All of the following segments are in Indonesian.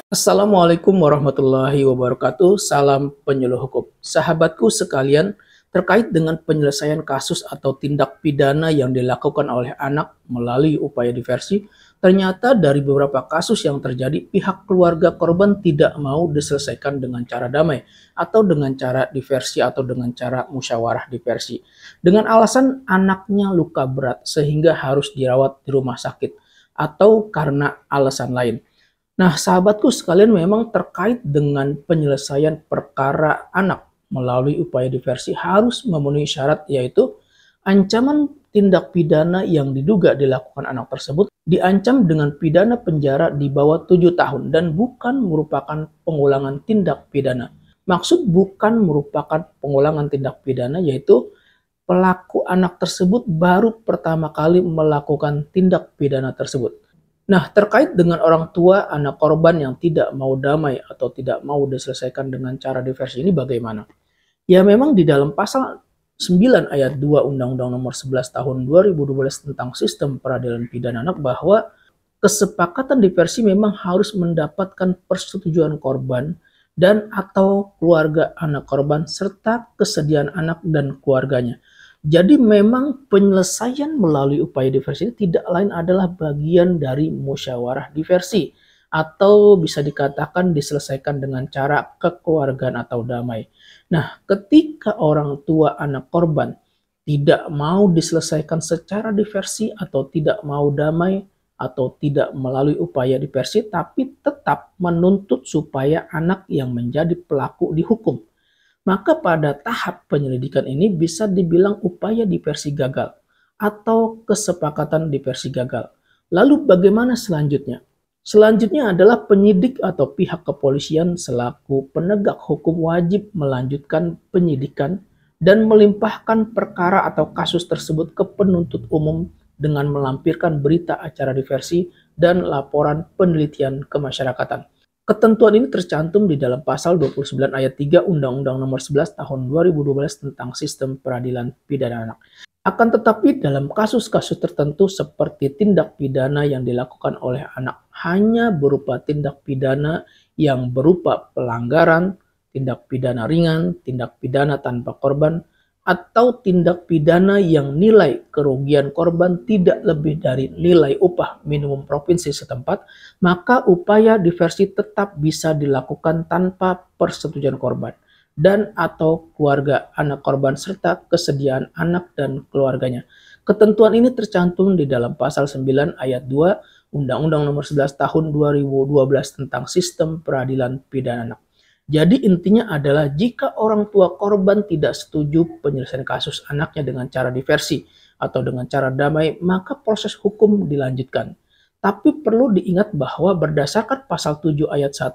Assalamualaikum warahmatullahi wabarakatuh. Salam penyuluh hukum. Sahabatku sekalian, terkait dengan penyelesaian kasus atau tindak pidana yang dilakukan oleh anak melalui upaya diversi, ternyata dari beberapa kasus yang terjadi, pihak keluarga korban tidak mau diselesaikan dengan cara damai atau dengan cara diversi atau dengan cara musyawarah diversi. Dengan alasan anaknya luka berat sehingga harus dirawat di rumah sakit atau karena alasan lain. Nah, sahabatku sekalian, memang terkait dengan penyelesaian perkara anak melalui upaya diversi harus memenuhi syarat, yaitu ancaman tindak pidana yang diduga dilakukan anak tersebut diancam dengan pidana penjara di bawah 7 tahun dan bukan merupakan pengulangan tindak pidana. Maksud bukan merupakan pengulangan tindak pidana yaitu pelaku anak tersebut baru pertama kali melakukan tindak pidana tersebut. Nah, terkait dengan orang tua anak korban yang tidak mau damai atau tidak mau diselesaikan dengan cara diversi ini bagaimana? Ya, memang di dalam pasal 9 ayat 2 Undang-Undang Nomor 11 Tahun 2012 tentang Sistem Peradilan Pidana Anak bahwa kesepakatan diversi memang harus mendapatkan persetujuan korban dan atau keluarga anak korban serta kesediaan anak dan keluarganya. Jadi memang penyelesaian melalui upaya diversi ini tidak lain adalah bagian dari musyawarah diversi atau bisa dikatakan diselesaikan dengan cara kekeluargaan atau damai. Nah, ketika orang tua anak korban tidak mau diselesaikan secara diversi atau tidak mau damai atau tidak melalui upaya diversi tapi tetap menuntut supaya anak yang menjadi pelaku dihukum, maka pada tahap penyelidikan ini bisa dibilang upaya diversi gagal atau kesepakatan diversi gagal. Lalu bagaimana selanjutnya? Selanjutnya adalah penyidik atau pihak kepolisian selaku penegak hukum wajib melanjutkan penyidikan dan melimpahkan perkara atau kasus tersebut ke penuntut umum dengan melampirkan berita acara diversi dan laporan penelitian kemasyarakatan. Ketentuan ini tercantum di dalam pasal 29 ayat 3 Undang-Undang Nomor 11 Tahun 2012 tentang Sistem Peradilan Pidana Anak. Akan tetapi dalam kasus-kasus tertentu seperti tindak pidana yang dilakukan oleh anak hanya berupa tindak pidana yang berupa pelanggaran, tindak pidana ringan, tindak pidana tanpa korban, atau tindak pidana yang nilai kerugian korban tidak lebih dari nilai upah minimum provinsi setempat, maka upaya diversi tetap bisa dilakukan tanpa persetujuan korban dan atau keluarga anak korban serta kesediaan anak dan keluarganya. Ketentuan ini tercantum di dalam pasal 9 ayat 2 Undang-Undang Nomor 11 Tahun 2012 tentang Sistem Peradilan Pidana Anak. Jadi intinya adalah jika orang tua korban tidak setuju penyelesaian kasus anaknya dengan cara diversi atau dengan cara damai, maka proses hukum dilanjutkan. Tapi perlu diingat bahwa berdasarkan pasal 7 ayat 1,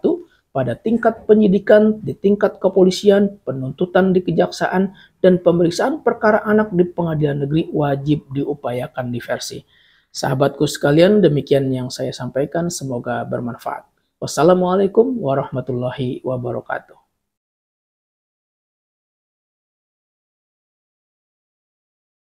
pada tingkat penyidikan, di tingkat kepolisian, penuntutan di kejaksaan, dan pemeriksaan perkara anak di pengadilan negeri wajib diupayakan diversi. Sahabatku sekalian, demikian yang saya sampaikan, semoga bermanfaat. Wassalamualaikum warahmatullahi wabarakatuh.